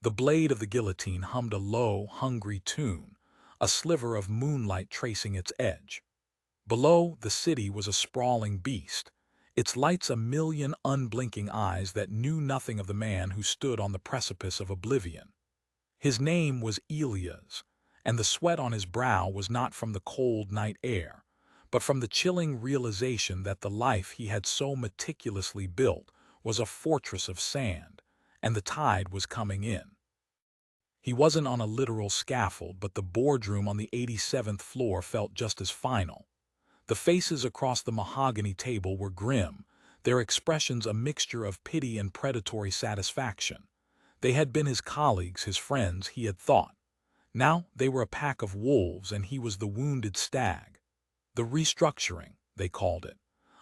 The blade of the guillotine hummed a low, hungry tune, a sliver of moonlight tracing its edge. Below, the city was a sprawling beast, its lights a million unblinking eyes that knew nothing of the man who stood on the precipice of oblivion. His name was Elias, and the sweat on his brow was not from the cold night air, but from the chilling realization that the life he had so meticulously built was a fortress of sand, and the tide was coming in. He wasn't on a literal scaffold, but the boardroom on the 87th floor felt just as final. The faces across the mahogany table were grim, their expressions a mixture of pity and predatory satisfaction. They had been his colleagues, his friends, he had thought. Now they were a pack of wolves, and he was the wounded stag. The restructuring, they called it,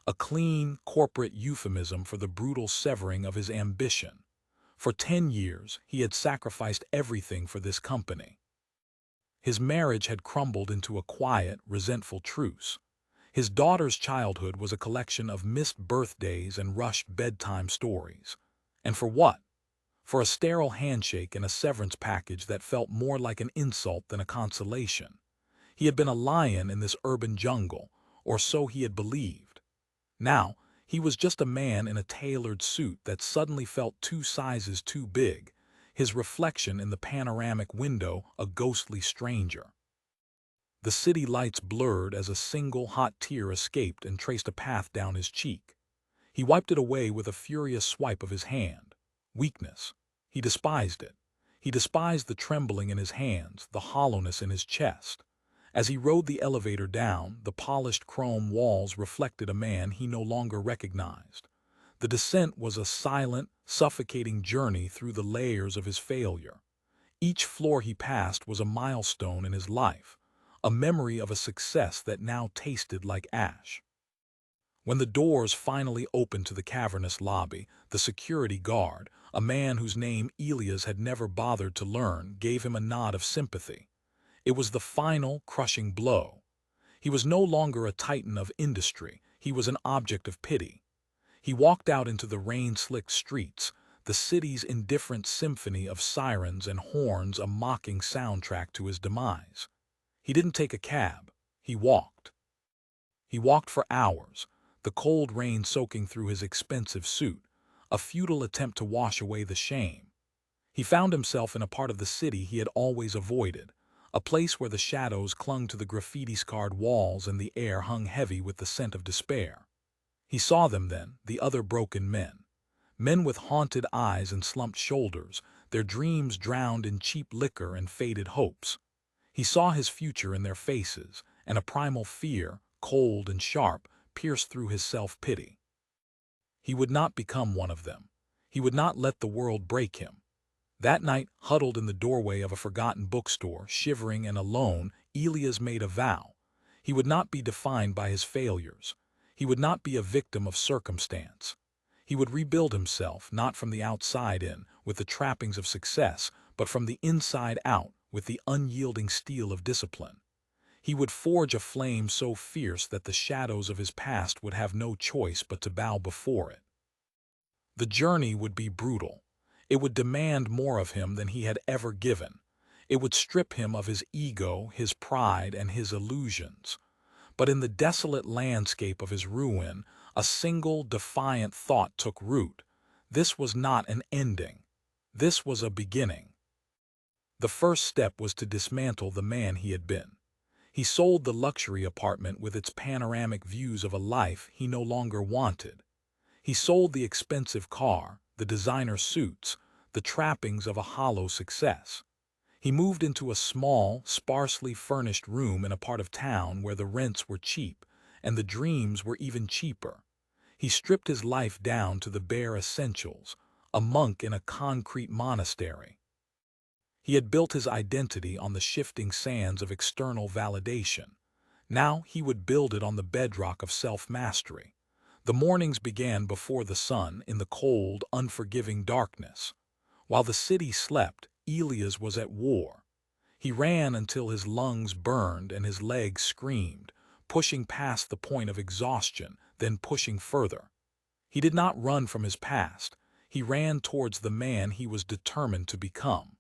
a clean, corporate euphemism for the brutal severing of his ambition. For 10 years, he had sacrificed everything for this company. His marriage had crumbled into a quiet, resentful truce. His daughter's childhood was a collection of missed birthdays and rushed bedtime stories. And for what? For a sterile handshake and a severance package that felt more like an insult than a consolation. He had been a lion in this urban jungle, or so he had believed. Now, he was just a man in a tailored suit that suddenly felt 2 sizes too big, his reflection in the panoramic window a ghostly stranger. The city lights blurred as a single hot tear escaped and traced a path down his cheek. He wiped it away with a furious swipe of his hand. Weakness. He despised it. He despised the trembling in his hands, the hollowness in his chest. As he rode the elevator down, the polished chrome walls reflected a man he no longer recognized. The descent was a silent, suffocating journey through the layers of his failure. Each floor he passed was a milestone in his life, a memory of a success that now tasted like ash. When the doors finally opened to the cavernous lobby, the security guard, a man whose name Elias had never bothered to learn, gave him a nod of sympathy. It was the final, crushing blow. He was no longer a titan of industry, he was an object of pity. He walked out into the rain-slicked streets, the city's indifferent symphony of sirens and horns a mocking soundtrack to his demise. He didn't take a cab, he walked. He walked for hours, the cold rain soaking through his expensive suit, a futile attempt to wash away the shame. He found himself in a part of the city he had always avoided, a place where the shadows clung to the graffiti-scarred walls and the air hung heavy with the scent of despair. He saw them then, the other broken men. Men with haunted eyes and slumped shoulders, their dreams drowned in cheap liquor and faded hopes. He saw his future in their faces, and a primal fear, cold and sharp, pierced through his self-pity. He would not become one of them. He would not let the world break him. That night, huddled in the doorway of a forgotten bookstore, shivering and alone, Elias made a vow. He would not be defined by his failures. He would not be a victim of circumstance. He would rebuild himself, not from the outside in, with the trappings of success, but from the inside out, with the unyielding steel of discipline. He would forge a flame so fierce that the shadows of his past would have no choice but to bow before it. The journey would be brutal. It would demand more of him than he had ever given. It would strip him of his ego, his pride, and his illusions. But in the desolate landscape of his ruin, a single defiant thought took root. This was not an ending. This was a beginning. The first step was to dismantle the man he had been. He sold the luxury apartment with its panoramic views of a life he no longer wanted. He sold the expensive car, the designer suits, the trappings of a hollow success. He moved into a small, sparsely furnished room in a part of town where the rents were cheap, and the dreams were even cheaper. He stripped his life down to the bare essentials, a monk in a concrete monastery. He had built his identity on the shifting sands of external validation. Now he would build it on the bedrock of self-mastery. The mornings began before the sun in the cold, unforgiving darkness. While the city slept, Elias was at war. He ran until his lungs burned and his legs screamed, pushing past the point of exhaustion, then pushing further. He did not run from his past. He ran towards the man he was determined to become.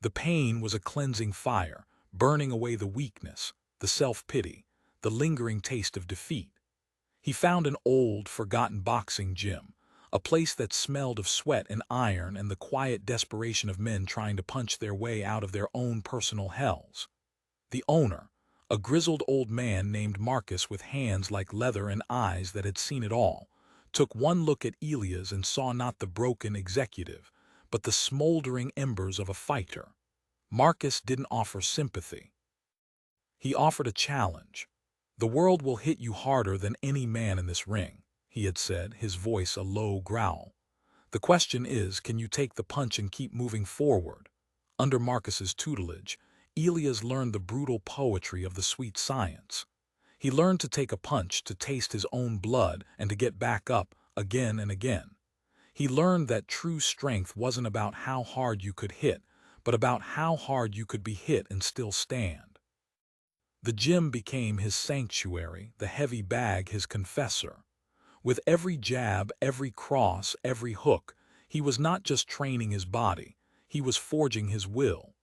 The pain was a cleansing fire, burning away the weakness, the self-pity, the lingering taste of defeat. He found an old, forgotten boxing gym, a place that smelled of sweat and iron and the quiet desperation of men trying to punch their way out of their own personal hells. The owner, a grizzled old man named Marcus with hands like leather and eyes that had seen it all, took one look at Elias and saw not the broken executive, but the smoldering embers of a fighter. Marcus didn't offer sympathy. He offered a challenge. "The world will hit you harder than any man in this ring," he had said, his voice a low growl. "The question is, can you take the punch and keep moving forward?" Under Marcus's tutelage, Elias learned the brutal poetry of the sweet science. He learned to take a punch, to taste his own blood, and to get back up again and again. He learned that true strength wasn't about how hard you could hit, but about how hard you could be hit and still stand. The gym became his sanctuary, the heavy bag his confessor. With every jab, every cross, every hook, he was not just training his body, he was forging his will.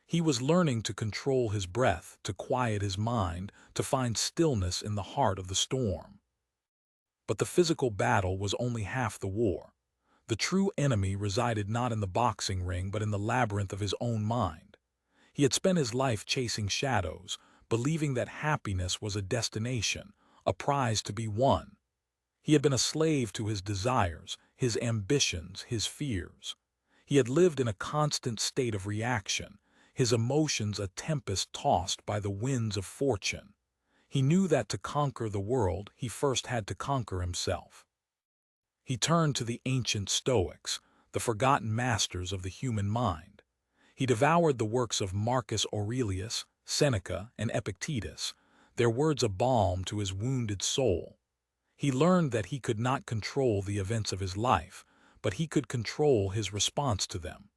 He was learning to control his breath, to quiet his mind, to find stillness in the heart of the storm. But the physical battle was only half the war. The true enemy resided not in the boxing ring but in the labyrinth of his own mind. He had spent his life chasing shadows, believing that happiness was a destination, a prize to be won. He had been a slave to his desires, his ambitions, his fears. He had lived in a constant state of reaction, his emotions a tempest tossed by the winds of fortune. He knew that to conquer the world, he first had to conquer himself. He turned to the ancient Stoics, the forgotten masters of the human mind. He devoured the works of Marcus Aurelius, Seneca, and Epictetus, their words a balm to his wounded soul. He learned that he could not control the events of his life, but he could control his response to them.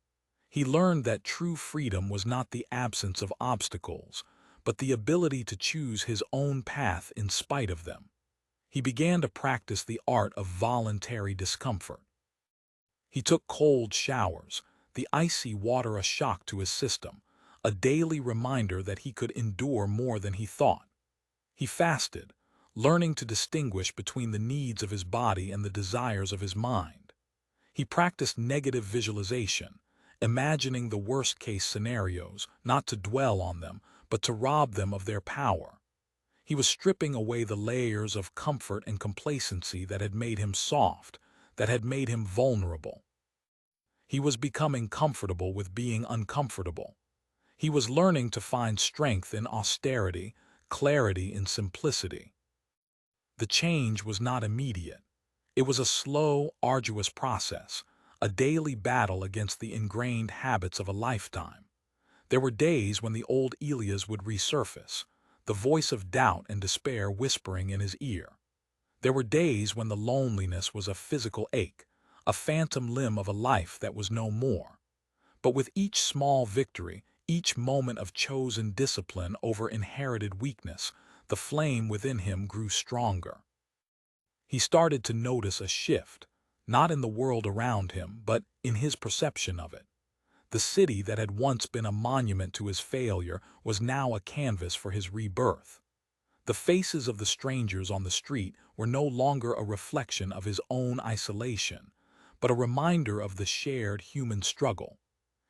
He learned that true freedom was not the absence of obstacles, but the ability to choose his own path in spite of them. He began to practice the art of voluntary discomfort. He took cold showers, the icy water a shock to his system, a daily reminder that he could endure more than he thought. He fasted, learning to distinguish between the needs of his body and the desires of his mind. He practiced negative visualization, imagining the worst-case scenarios, not to dwell on them, but to rob them of their power. He was stripping away the layers of comfort and complacency that had made him soft, that had made him vulnerable. He was becoming comfortable with being uncomfortable. He was learning to find strength in austerity, clarity in simplicity. The change was not immediate. It was a slow, arduous process, a daily battle against the ingrained habits of a lifetime. There were days when the old Elias would resurface, the voice of doubt and despair whispering in his ear. There were days when the loneliness was a physical ache, a phantom limb of a life that was no more. But with each small victory, each moment of chosen discipline over inherited weakness, the flame within him grew stronger. He started to notice a shift, not in the world around him, but in his perception of it. The city that had once been a monument to his failure was now a canvas for his rebirth. The faces of the strangers on the street were no longer a reflection of his own isolation, but a reminder of the shared human struggle.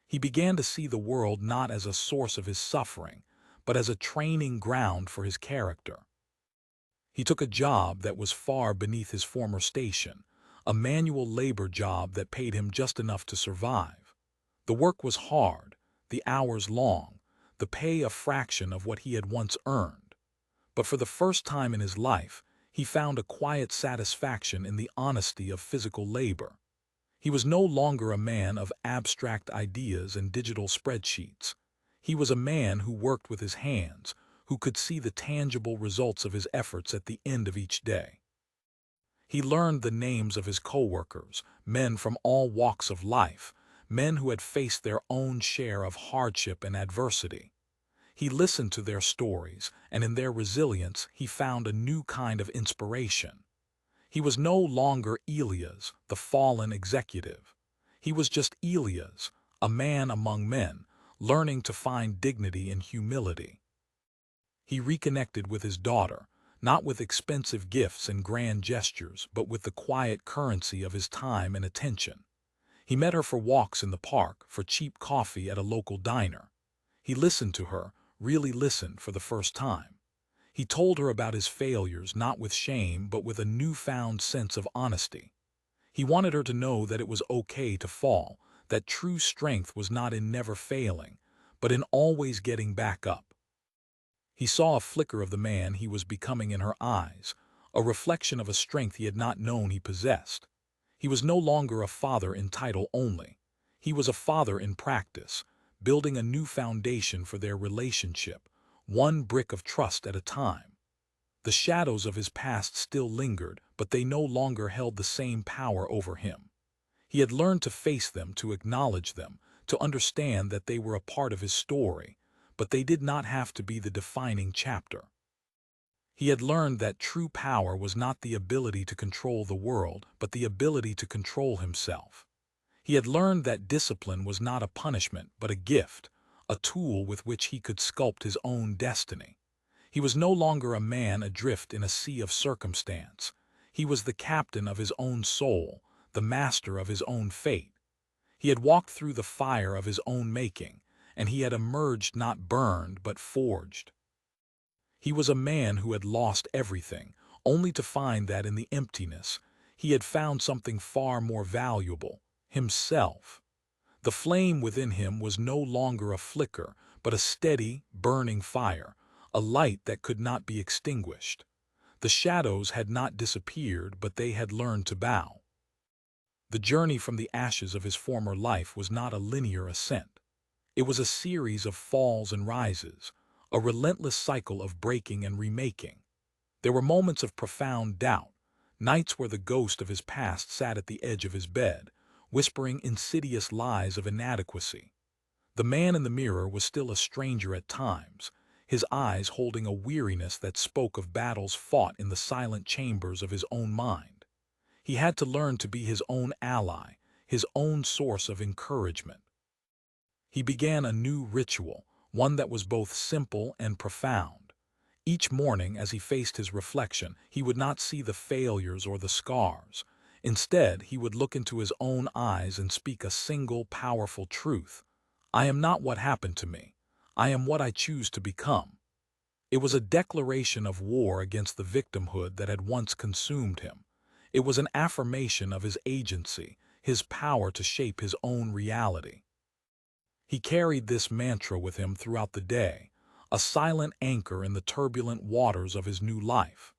He began to see the world not as a source of his suffering, but as a training ground for his character. He took a job that was far beneath his former station, a manual labor job that paid him just enough to survive. The work was hard, the hours long, the pay a fraction of what he had once earned. But for the first time in his life, he found a quiet satisfaction in the honesty of physical labor. He was no longer a man of abstract ideas and digital spreadsheets. He was a man who worked with his hands, who could see the tangible results of his efforts at the end of each day. He learned the names of his coworkers, men from all walks of life, men who had faced their own share of hardship and adversity. He listened to their stories, and in their resilience he found a new kind of inspiration. He was no longer Elias, the fallen executive. He was just Elias, a man among men, learning to find dignity in humility. He reconnected with his daughter, not with expensive gifts and grand gestures, but with the quiet currency of his time and attention. He met her for walks in the park, for cheap coffee at a local diner. He listened to her, really listened for the first time. He told her about his failures, not with shame, but with a newfound sense of honesty. He wanted her to know that it was okay to fall, that true strength was not in never failing, but in always getting back up. He saw a flicker of the man he was becoming in her eyes, a reflection of a strength he had not known he possessed. He was no longer a father in title only. He was a father in practice, building a new foundation for their relationship, one brick of trust at a time. The shadows of his past still lingered, but they no longer held the same power over him. He had learned to face them, to acknowledge them, to understand that they were a part of his story, but they did not have to be the defining chapter. He had learned that true power was not the ability to control the world, but the ability to control himself. He had learned that discipline was not a punishment, but a gift, a tool with which he could sculpt his own destiny. He was no longer a man adrift in a sea of circumstance. He was the captain of his own soul, the master of his own fate. He had walked through the fire of his own making, and he had emerged not burned but forged. He was a man who had lost everything, only to find that in the emptiness he had found something far more valuable, himself. The flame within him was no longer a flicker, but a steady, burning fire, a light that could not be extinguished. The shadows had not disappeared, but they had learned to bow. The journey from the ashes of his former life was not a linear ascent. It was a series of falls and rises, a relentless cycle of breaking and remaking. There were moments of profound doubt, nights where the ghost of his past sat at the edge of his bed, whispering insidious lies of inadequacy. The man in the mirror was still a stranger at times, his eyes holding a weariness that spoke of battles fought in the silent chambers of his own mind. He had to learn to be his own ally, his own source of encouragement. He began a new ritual, one that was both simple and profound. Each morning, as he faced his reflection, he would not see the failures or the scars. Instead, he would look into his own eyes and speak a single, powerful truth. I am not what happened to me. I am what I choose to become. It was a declaration of war against the victimhood that had once consumed him. It was an affirmation of his agency, his power to shape his own reality. He carried this mantra with him throughout the day, a silent anchor in the turbulent waters of his new life.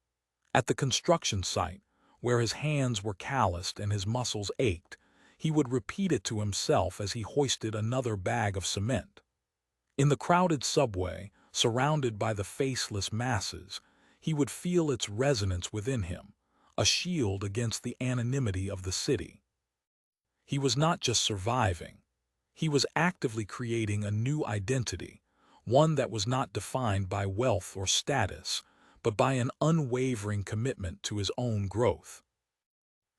At the construction site, where his hands were calloused and his muscles ached, he would repeat it to himself as he hoisted another bag of cement. In the crowded subway, surrounded by the faceless masses, he would feel its resonance within him, a shield against the anonymity of the city. He was not just surviving. He was actively creating a new identity, one that was not defined by wealth or status, but by an unwavering commitment to his own growth.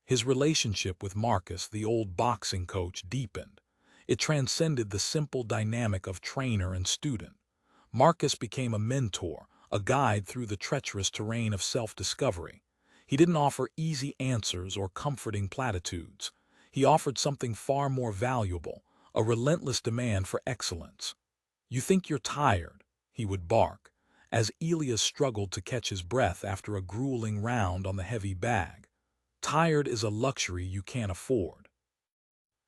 His relationship with Marcus, the old boxing coach, deepened. It transcended the simple dynamic of trainer and student. Marcus became a mentor, a guide through the treacherous terrain of self-discovery. He didn't offer easy answers or comforting platitudes. He offered something far more valuable, a relentless demand for excellence. "You think you're tired," he would bark, as Elias struggled to catch his breath after a grueling round on the heavy bag. "Tired is a luxury you can't afford.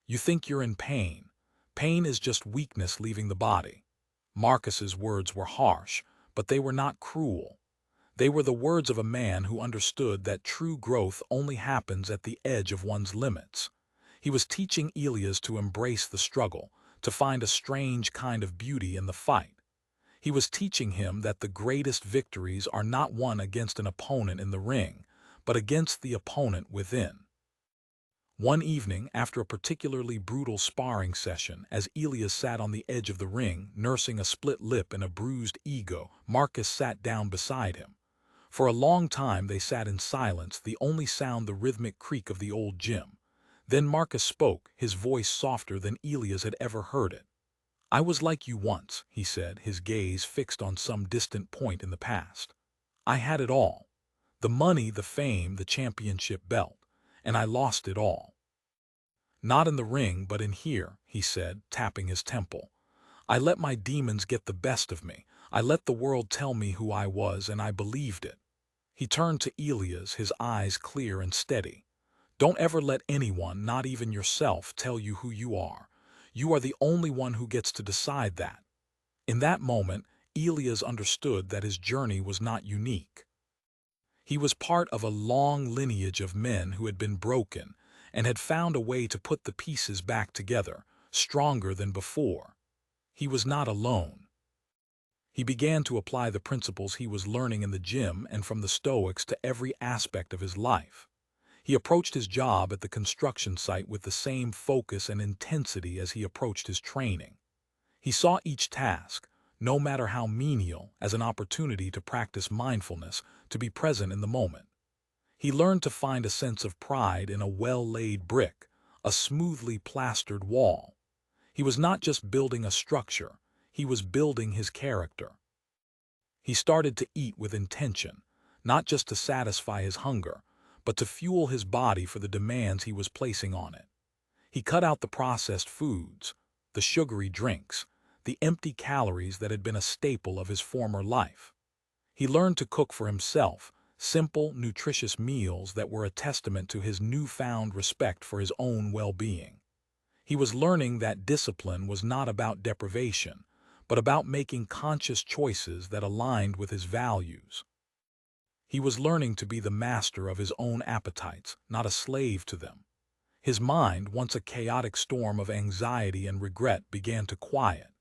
You think you're in pain. Pain is just weakness leaving the body." Marcus's words were harsh, but they were not cruel. They were the words of a man who understood that true growth only happens at the edge of one's limits. He was teaching Elias to embrace the struggle, to find a strange kind of beauty in the fight. He was teaching him that the greatest victories are not won against an opponent in the ring, but against the opponent within. One evening, after a particularly brutal sparring session, as Elias sat on the edge of the ring, nursing a split lip and a bruised ego, Marcus sat down beside him. For a long time they sat in silence, the only sound the rhythmic creak of the old gym. Then Marcus spoke, his voice softer than Elias had ever heard it. "I was like you once," he said, his gaze fixed on some distant point in the past. "I had it all. The money, the fame, the championship belt. And I lost it all. Not in the ring, but in here," he said, tapping his temple. "I let my demons get the best of me. I let the world tell me who I was, and I believed it." He turned to Elias, his eyes clear and steady. "Don't ever let anyone, not even yourself, tell you who you are. You are the only one who gets to decide that." In that moment, Elias understood that his journey was not unique. He was part of a long lineage of men who had been broken and had found a way to put the pieces back together, stronger than before. He was not alone. He began to apply the principles he was learning in the gym and from the Stoics to every aspect of his life. He approached his job at the construction site with the same focus and intensity as he approached his training. He saw each task, no matter how menial, as an opportunity to practice mindfulness, to be present in the moment. He learned to find a sense of pride in a well-laid brick, a smoothly plastered wall. He was not just building a structure, he was building his character. He started to eat with intention, not just to satisfy his hunger, but to fuel his body for the demands he was placing on it. He cut out the processed foods, the sugary drinks, the empty calories that had been a staple of his former life. He learned to cook for himself, simple, nutritious meals that were a testament to his newfound respect for his own well-being. He was learning that discipline was not about deprivation, but about making conscious choices that aligned with his values. He was learning to be the master of his own appetites, not a slave to them. His mind, once a chaotic storm of anxiety and regret, began to quiet.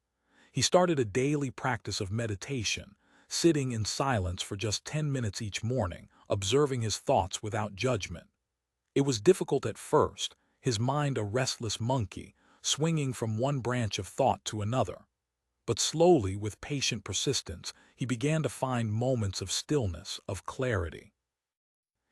He started a daily practice of meditation, sitting in silence for just 10 minutes each morning, observing his thoughts without judgment. It was difficult at first, his mind a restless monkey, swinging from one branch of thought to another. But slowly, with patient persistence, he began to find moments of stillness, of clarity.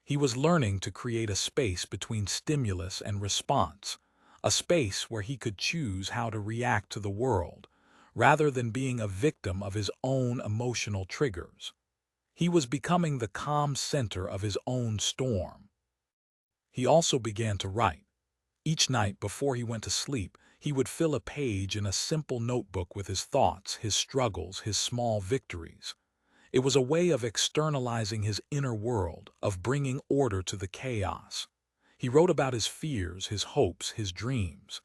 He was learning to create a space between stimulus and response, a space where he could choose how to react to the world, rather than being a victim of his own emotional triggers. He was becoming the calm center of his own storm. He also began to write. Each night before he went to sleep, he would fill a page in a simple notebook with his thoughts, his struggles, his small victories. It was a way of externalizing his inner world, of bringing order to the chaos. He wrote about his fears, his hopes, his dreams.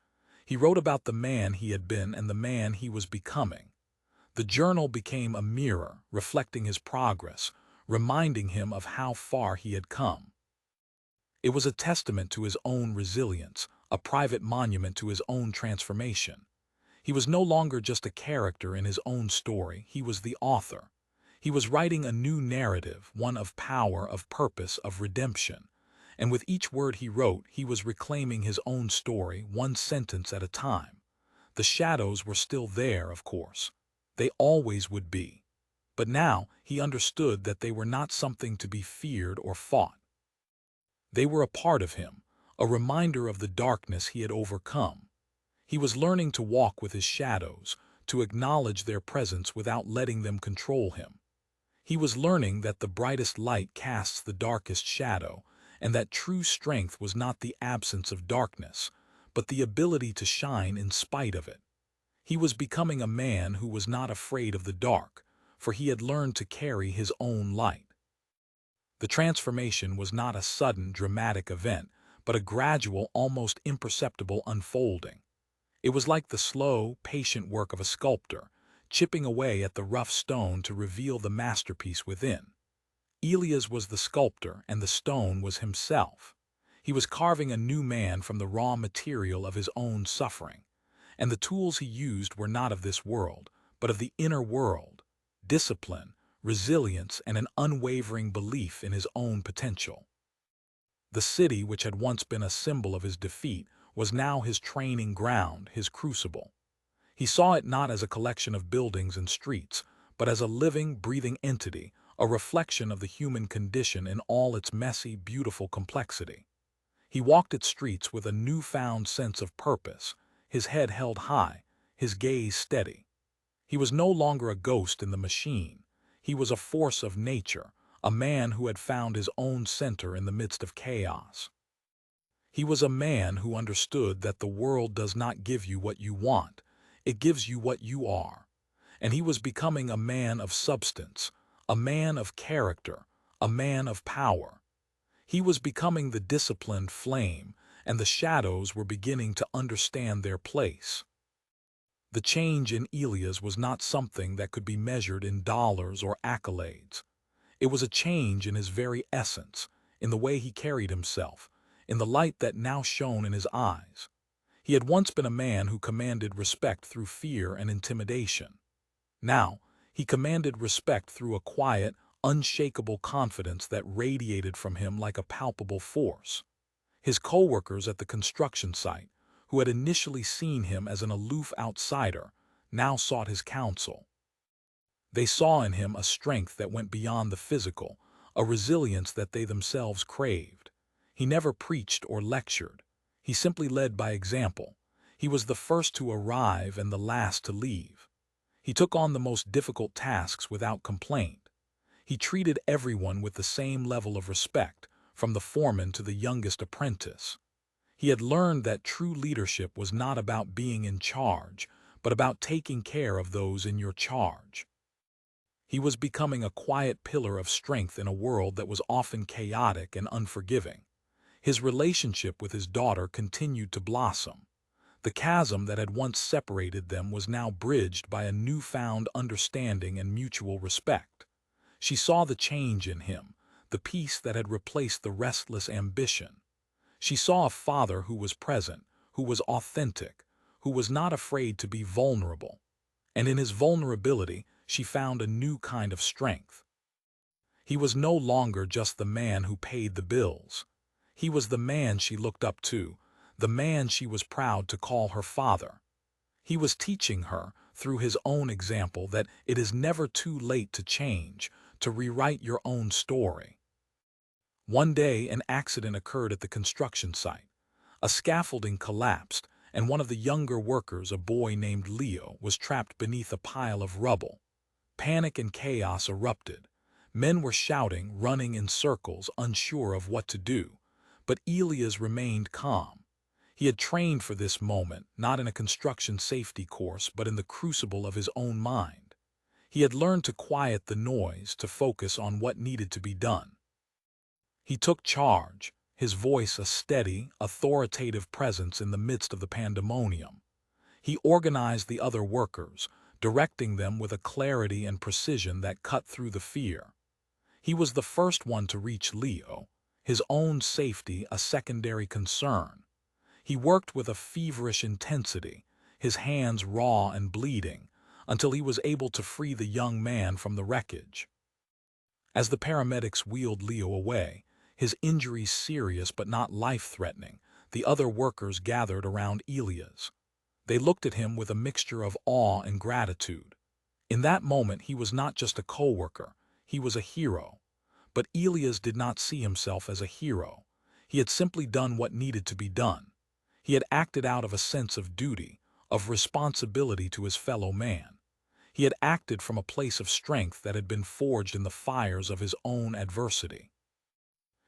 He wrote about the man he had been and the man he was becoming. The journal became a mirror, reflecting his progress, reminding him of how far he had come. It was a testament to his own resilience, a private monument to his own transformation. He was no longer just a character in his own story, he was the author. He was writing a new narrative, one of power, of purpose, of redemption. And with each word he wrote, he was reclaiming his own story, one sentence at a time. The shadows were still there, of course. They always would be. But now he understood that they were not something to be feared or fought. They were a part of him, a reminder of the darkness he had overcome. He was learning to walk with his shadows, to acknowledge their presence without letting them control him. He was learning that the brightest light casts the darkest shadow, and that true strength was not the absence of darkness, but the ability to shine in spite of it. He was becoming a man who was not afraid of the dark, for he had learned to carry his own light. The transformation was not a sudden, dramatic event, but a gradual, almost imperceptible unfolding. It was like the slow, patient work of a sculptor, chipping away at the rough stone to reveal the masterpiece within. Elias was the sculptor, and the stone was himself. He was carving a new man from the raw material of his own suffering. And the tools he used were not of this world, but of the inner world: discipline, resilience, and an unwavering belief in his own potential. The city, which had once been a symbol of his defeat, was now his training ground, his crucible. He saw it not as a collection of buildings and streets, but as a living, breathing entity, a reflection of the human condition in all its messy, beautiful complexity. He walked its streets with a newfound sense of purpose, his head held high, his gaze steady. He was no longer a ghost in the machine. He was a force of nature, a man who had found his own center in the midst of chaos. He was a man who understood that the world does not give you what you want, it gives you what you are. And he was becoming a man of substance, a man of character, a man of power. He was becoming the disciplined flame, and the shadows were beginning to understand their place. The change in Elias was not something that could be measured in dollars or accolades. It was a change in his very essence, in the way he carried himself, in the light that now shone in his eyes. He had once been a man who commanded respect through fear and intimidation. Now, he commanded respect through a quiet, unshakable confidence that radiated from him like a palpable force. His co-workers at the construction site, who had initially seen him as an aloof outsider, now sought his counsel. They saw in him a strength that went beyond the physical, a resilience that they themselves craved. He never preached or lectured. He simply led by example. He was the first to arrive and the last to leave. He took on the most difficult tasks without complaint. He treated everyone with the same level of respect, from the foreman to the youngest apprentice. He had learned that true leadership was not about being in charge, but about taking care of those in your charge. He was becoming a quiet pillar of strength in a world that was often chaotic and unforgiving. His relationship with his daughter continued to blossom. The chasm that had once separated them was now bridged by a newfound understanding and mutual respect. She saw the change in him, the peace that had replaced the restless ambition. She saw a father who was present, who was authentic, who was not afraid to be vulnerable. And in his vulnerability, she found a new kind of strength. He was no longer just the man who paid the bills. He was the man she looked up to, the man she was proud to call her father. He was teaching her, through his own example, that it is never too late to change, to rewrite your own story. One day, an accident occurred at the construction site. A scaffolding collapsed, and one of the younger workers, a boy named Leo, was trapped beneath a pile of rubble. Panic and chaos erupted. Men were shouting, running in circles, unsure of what to do. But Elias remained calm. He had trained for this moment, not in a construction safety course, but in the crucible of his own mind. He had learned to quiet the noise, to focus on what needed to be done. He took charge, his voice a steady, authoritative presence in the midst of the pandemonium. He organized the other workers, directing them with a clarity and precision that cut through the fear. He was the first one to reach Leo, his own safety a secondary concern. He worked with a feverish intensity, his hands raw and bleeding, until he was able to free the young man from the wreckage. As the paramedics wheeled Leo away, his injuries serious but not life-threatening, the other workers gathered around Elias. They looked at him with a mixture of awe and gratitude. In that moment, he was not just a co-worker, he was a hero. But Elias did not see himself as a hero. He had simply done what needed to be done. He had acted out of a sense of duty, of responsibility to his fellow man. He had acted from a place of strength that had been forged in the fires of his own adversity.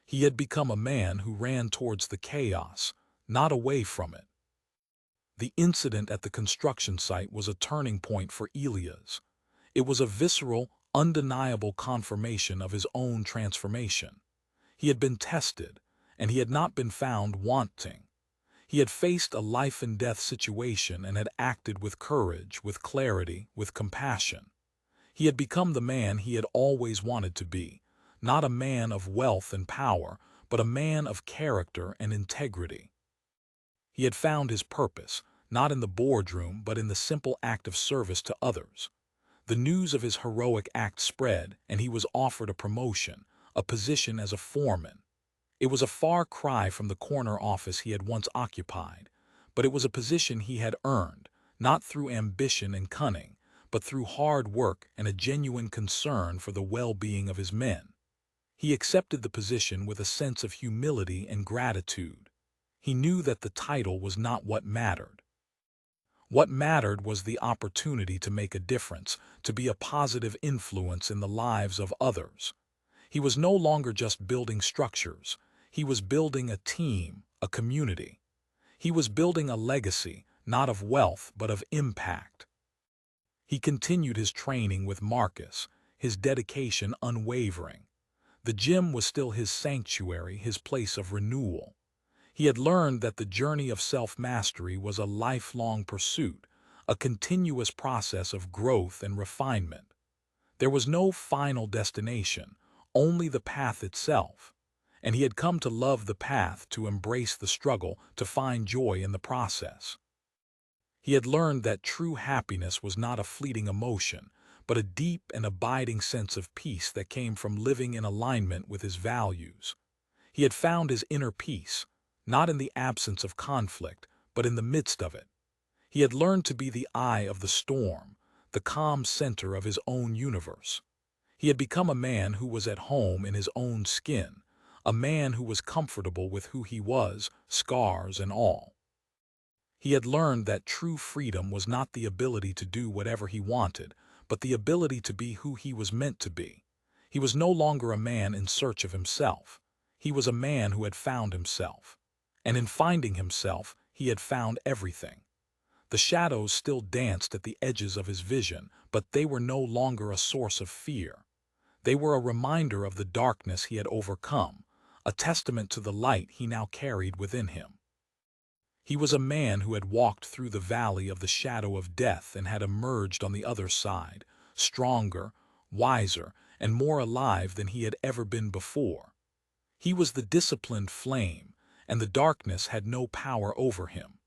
He had become a man who ran towards the chaos, not away from it. The incident at the construction site was a turning point for Elias. It was a visceral, undeniable confirmation of his own transformation. He had been tested, and he had not been found wanting. He had faced a life-and-death situation and had acted with courage, with clarity, with compassion. He had become the man he had always wanted to be, not a man of wealth and power, but a man of character and integrity. He had found his purpose, not in the boardroom, but in the simple act of service to others. The news of his heroic act spread, and he was offered a promotion, a position as a foreman. It was a far cry from the corner office he had once occupied, but it was a position he had earned, not through ambition and cunning, but through hard work and a genuine concern for the well-being of his men. He accepted the position with a sense of humility and gratitude. He knew that the title was not what mattered. What mattered was the opportunity to make a difference, to be a positive influence in the lives of others. He was no longer just building structures. He was building a team, a community. He was building a legacy, not of wealth but of impact. He continued his training with Marcus, his dedication unwavering. The gym was still his sanctuary, his place of renewal. He had learned that the journey of self-mastery was a lifelong pursuit, a continuous process of growth and refinement. There was no final destination, only the path itself. And he had come to love the path, to embrace the struggle, to find joy in the process. He had learned that true happiness was not a fleeting emotion, but a deep and abiding sense of peace that came from living in alignment with his values. He had found his inner peace, not in the absence of conflict, but in the midst of it. He had learned to be the eye of the storm, the calm center of his own universe. He had become a man who was at home in his own skin, a man who was comfortable with who he was, scars and all. He had learned that true freedom was not the ability to do whatever he wanted, but the ability to be who he was meant to be. He was no longer a man in search of himself. He was a man who had found himself. And in finding himself, he had found everything. The shadows still danced at the edges of his vision, but they were no longer a source of fear. They were a reminder of the darkness he had overcome, a testament to the light he now carried within him. He was a man who had walked through the valley of the shadow of death and had emerged on the other side, stronger, wiser, and more alive than he had ever been before. He was the disciplined flame, and the darkness had no power over him.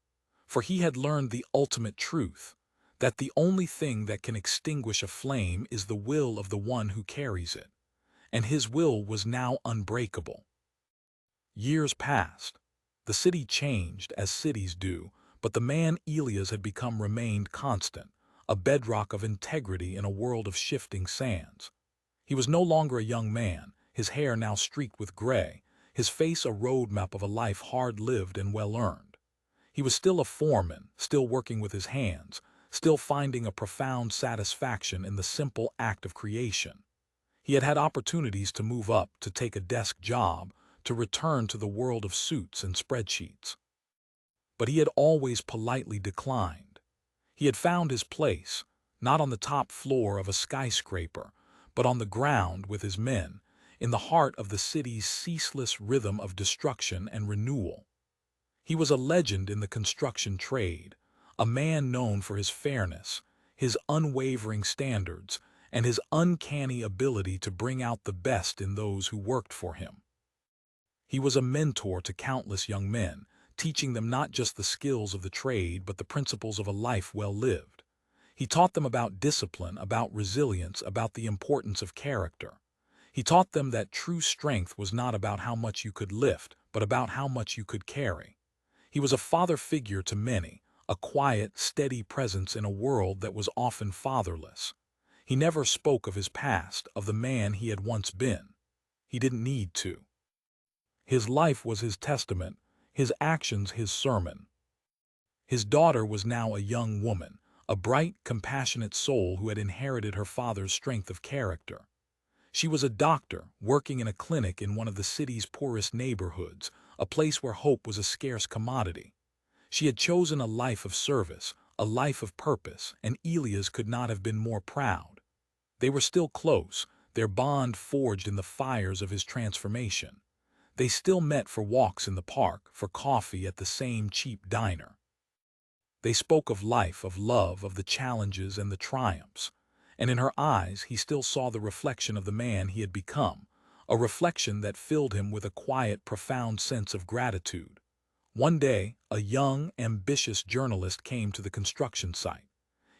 For he had learned the ultimate truth, that the only thing that can extinguish a flame is the will of the one who carries it, and his will was now unbreakable. Years passed. The city changed, as cities do, but the man Elias had become remained constant, a bedrock of integrity in a world of shifting sands. He was no longer a young man, his hair now streaked with gray, his face a roadmap of a life hard-lived and well-earned. He was still a foreman, still working with his hands, still finding a profound satisfaction in the simple act of creation. He had had opportunities to move up, to take a desk job, to return to the world of suits and spreadsheets. But he had always politely declined. He had found his place, not on the top floor of a skyscraper, but on the ground with his men, in the heart of the city's ceaseless rhythm of destruction and renewal. He was a legend in the construction trade, a man known for his fairness, his unwavering standards, and his uncanny ability to bring out the best in those who worked for him. He was a mentor to countless young men, teaching them not just the skills of the trade but the principles of a life well lived. He taught them about discipline, about resilience, about the importance of character. He taught them that true strength was not about how much you could lift, but about how much you could carry. He was a father figure to many, a quiet, steady presence in a world that was often fatherless. He never spoke of his past, of the man he had once been. He didn't need to. His life was his testament, his actions his sermon. His daughter was now a young woman, a bright, compassionate soul who had inherited her father's strength of character. She was a doctor, working in a clinic in one of the city's poorest neighborhoods, a place where hope was a scarce commodity. She had chosen a life of service, a life of purpose, and Elias could not have been more proud. They were still close, their bond forged in the fires of his transformation. They still met for walks in the park, for coffee at the same cheap diner. They spoke of life, of love, of the challenges and the triumphs. And in her eyes he still saw the reflection of the man he had become, a reflection that filled him with a quiet, profound sense of gratitude. One day, a young, ambitious journalist came to the construction site.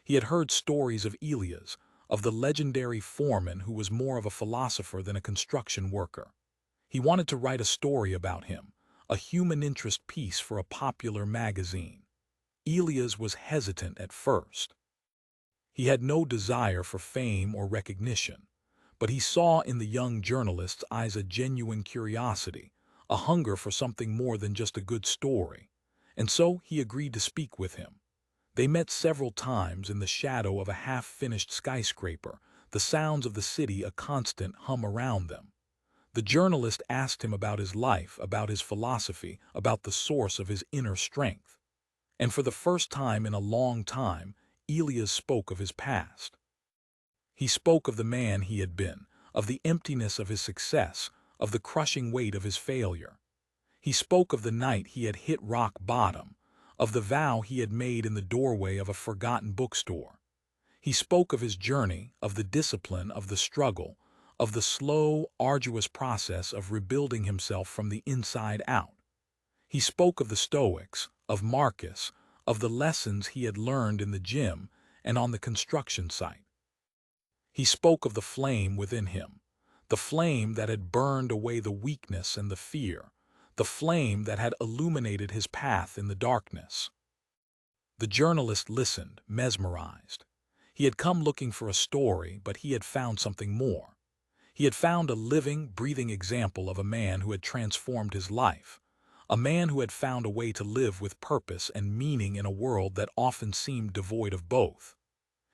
He had heard stories of Elias, of the legendary foreman who was more of a philosopher than a construction worker. He wanted to write a story about him, a human interest piece for a popular magazine. Elias was hesitant at first. He had no desire for fame or recognition, but he saw in the young journalist's eyes a genuine curiosity, a hunger for something more than just a good story. And so he agreed to speak with him. They met several times in the shadow of a half-finished skyscraper, the sounds of the city a constant hum around them. The journalist asked him about his life, about his philosophy, about the source of his inner strength. And for the first time in a long time, Elias spoke of his past. He spoke of the man he had been, of the emptiness of his success, of the crushing weight of his failure. He spoke of the night he had hit rock bottom, of the vow he had made in the doorway of a forgotten bookstore. He spoke of his journey, of the discipline, of the struggle, of the slow, arduous process of rebuilding himself from the inside out. He spoke of the Stoics, of Marcus, of the lessons he had learned in the gym and on the construction site. He spoke of the flame within him, the flame that had burned away the weakness and the fear, the flame that had illuminated his path in the darkness. The journalist listened, mesmerized. He had come looking for a story, but he had found something more. He had found a living, breathing example of a man who had transformed his life, a man who had found a way to live with purpose and meaning in a world that often seemed devoid of both.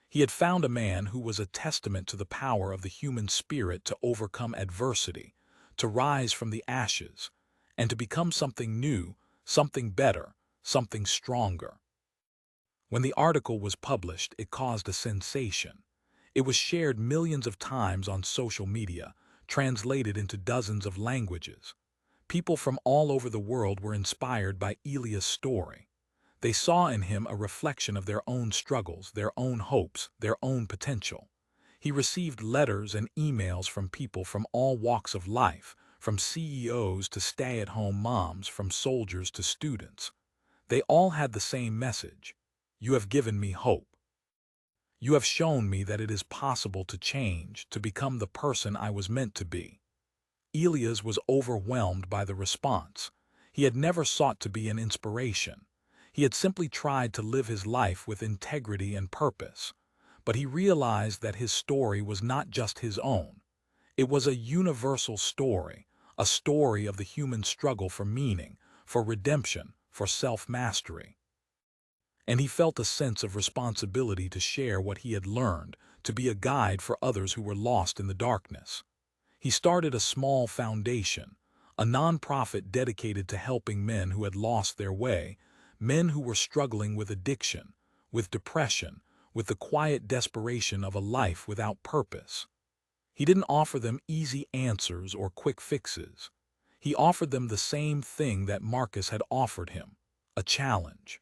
He had found a man who was a testament to the power of the human spirit to overcome adversity, to rise from the ashes, and to become something new, something better, something stronger. When the article was published, it caused a sensation. It was shared millions of times on social media, translated into dozens of languages. People from all over the world were inspired by Elias' story. They saw in him a reflection of their own struggles, their own hopes, their own potential. He received letters and emails from people from all walks of life, from CEOs to stay-at-home moms, from soldiers to students. They all had the same message: "You have given me hope. You have shown me that it is possible to change, to become the person I was meant to be." Elias was overwhelmed by the response. He had never sought to be an inspiration. He had simply tried to live his life with integrity and purpose. But he realized that his story was not just his own. It was a universal story, a story of the human struggle for meaning, for redemption, for self-mastery. And he felt a sense of responsibility to share what he had learned, to be a guide for others who were lost in the darkness. He started a small foundation, a nonprofit dedicated to helping men who had lost their way, men who were struggling with addiction, with depression, with the quiet desperation of a life without purpose. He didn't offer them easy answers or quick fixes. He offered them the same thing that Marcus had offered him: a challenge.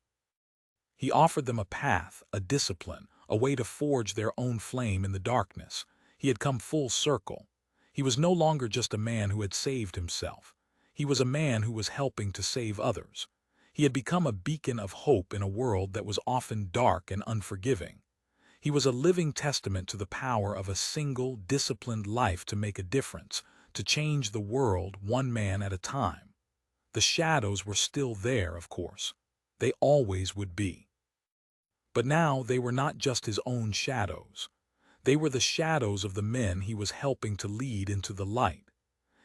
He offered them a path, a discipline, a way to forge their own flame in the darkness. He had come full circle. He was no longer just a man who had saved himself. He was a man who was helping to save others. He had become a beacon of hope in a world that was often dark and unforgiving. He was a living testament to the power of a single, disciplined life to make a difference, to change the world one man at a time. The shadows were still there, of course. They always would be. But now they were not just his own shadows. They were the shadows of the men he was helping to lead into the light.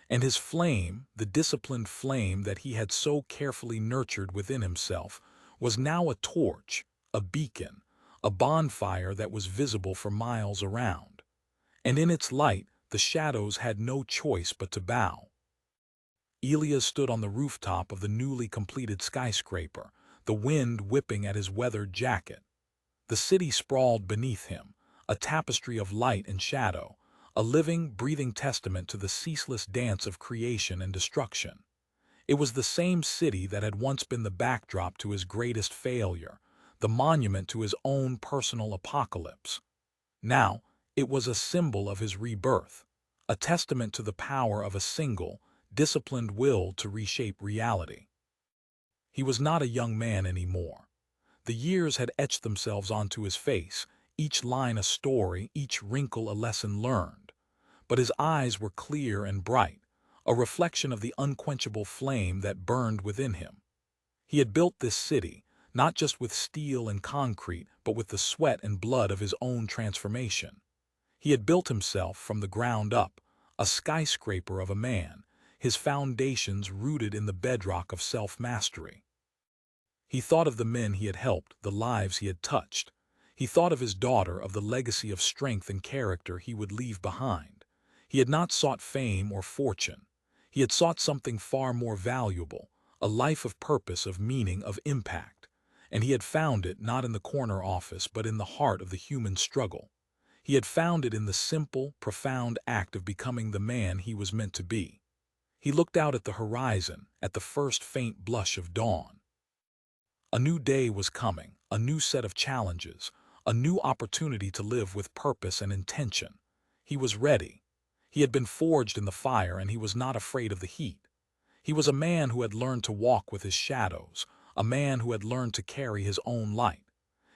And his flame, the disciplined flame that he had so carefully nurtured within himself, was now a torch, a beacon, a bonfire that was visible for miles around. And in its light, the shadows had no choice but to bow. Elias stood on the rooftop of the newly completed skyscraper, the wind whipping at his weathered jacket. The city sprawled beneath him, a tapestry of light and shadow, a living, breathing testament to the ceaseless dance of creation and destruction. It was the same city that had once been the backdrop to his greatest failure, the monument to his own personal apocalypse. Now, it was a symbol of his rebirth, a testament to the power of a single, disciplined will to reshape reality. He was not a young man anymore. The years had etched themselves onto his face, each line a story, each wrinkle a lesson learned. But his eyes were clear and bright, a reflection of the unquenchable flame that burned within him. He had built this city, not just with steel and concrete, but with the sweat and blood of his own transformation. He had built himself from the ground up, a skyscraper of a man, his foundations rooted in the bedrock of self-mastery. He thought of the men he had helped, the lives he had touched. He thought of his daughter, of the legacy of strength and character he would leave behind. He had not sought fame or fortune. He had sought something far more valuable, a life of purpose, of meaning, of impact. And he had found it not in the corner office, but in the heart of the human struggle. He had found it in the simple, profound act of becoming the man he was meant to be. He looked out at the horizon, at the first faint blush of dawn. A new day was coming, a new set of challenges, a new opportunity to live with purpose and intention. He was ready. He had been forged in the fire, and he was not afraid of the heat. He was a man who had learned to walk with his shadows, a man who had learned to carry his own light.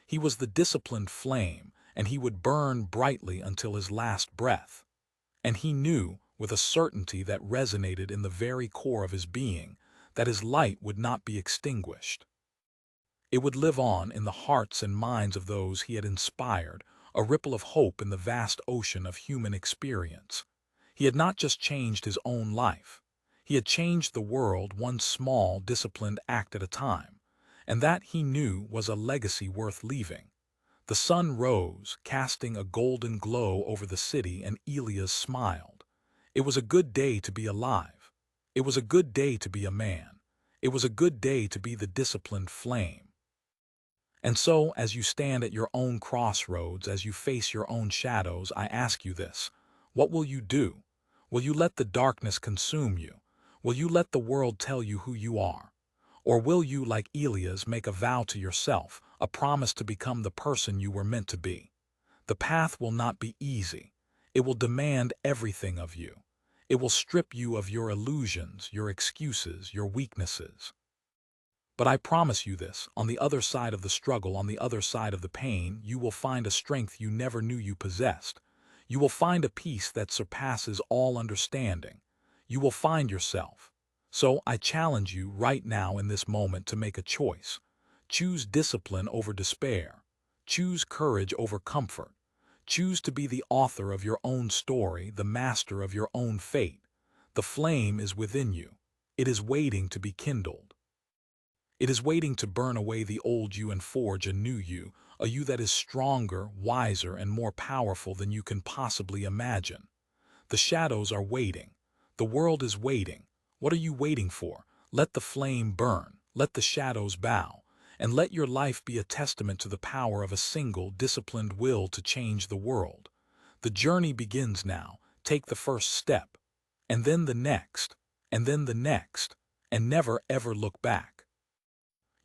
He was the disciplined flame, and he would burn brightly until his last breath. And he knew, with a certainty that resonated in the very core of his being, that his light would not be extinguished. It would live on in the hearts and minds of those he had inspired, a ripple of hope in the vast ocean of human experience. He had not just changed his own life. He had changed the world, one small, disciplined act at a time. And that, he knew, was a legacy worth leaving. The sun rose, casting a golden glow over the city, and Elias smiled. It was a good day to be alive. It was a good day to be a man. It was a good day to be the disciplined flame. And so, as you stand at your own crossroads, as you face your own shadows, I ask you this: what will you do? Will you let the darkness consume you? Will you let the world tell you who you are? Or will you, like Elias, make a vow to yourself, a promise to become the person you were meant to be? The path will not be easy. It will demand everything of you. It will strip you of your illusions, your excuses, your weaknesses. But I promise you this: on the other side of the struggle, on the other side of the pain, you will find a strength you never knew you possessed. You will find a peace that surpasses all understanding. You will find yourself. So I challenge you right now, in this moment, to make a choice. Choose discipline over despair. Choose courage over comfort. Choose to be the author of your own story, the master of your own fate. The flame is within you. It is waiting to be kindled. It is waiting to burn away the old you and forge a you that is stronger, wiser, and more powerful than you can possibly imagine. The shadows are waiting. The world is waiting. What are you waiting for? Let the flame burn. Let the shadows bow. And let your life be a testament to the power of a single, disciplined will to change the world. The journey begins now. Take the first step, and then the next, and then the next, and never ever look back.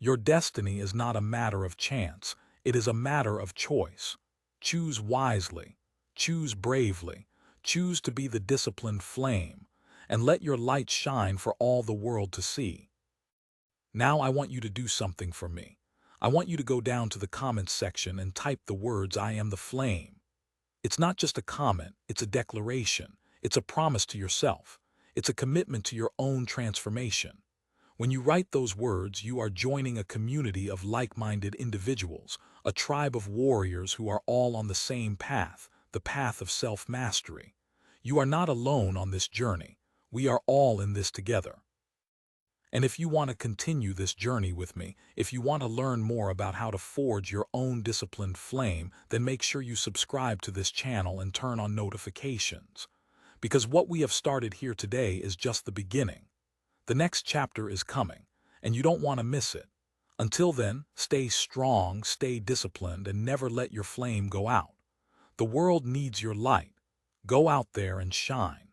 Your destiny is not a matter of chance. It is a matter of choice. Choose wisely. Choose bravely. Choose to be the disciplined flame, and let your light shine for all the world to see. Now I want you to do something for me. I want you to go down to the comments section and type the words "I am the flame." It's not just a comment, it's a declaration. It's a promise to yourself. It's a commitment to your own transformation. When you write those words, you are joining a community of like-minded individuals, a tribe of warriors who are all on the same path, the path of self-mastery. You are not alone on this journey. We are all in this together. And if you want to continue this journey with me, if you want to learn more about how to forge your own disciplined flame, then make sure you subscribe to this channel and turn on notifications. Because what we have started here today is just the beginning. The next chapter is coming, and you don't want to miss it. Until then, stay strong, stay disciplined, and never let your flame go out. The world needs your light. Go out there and shine.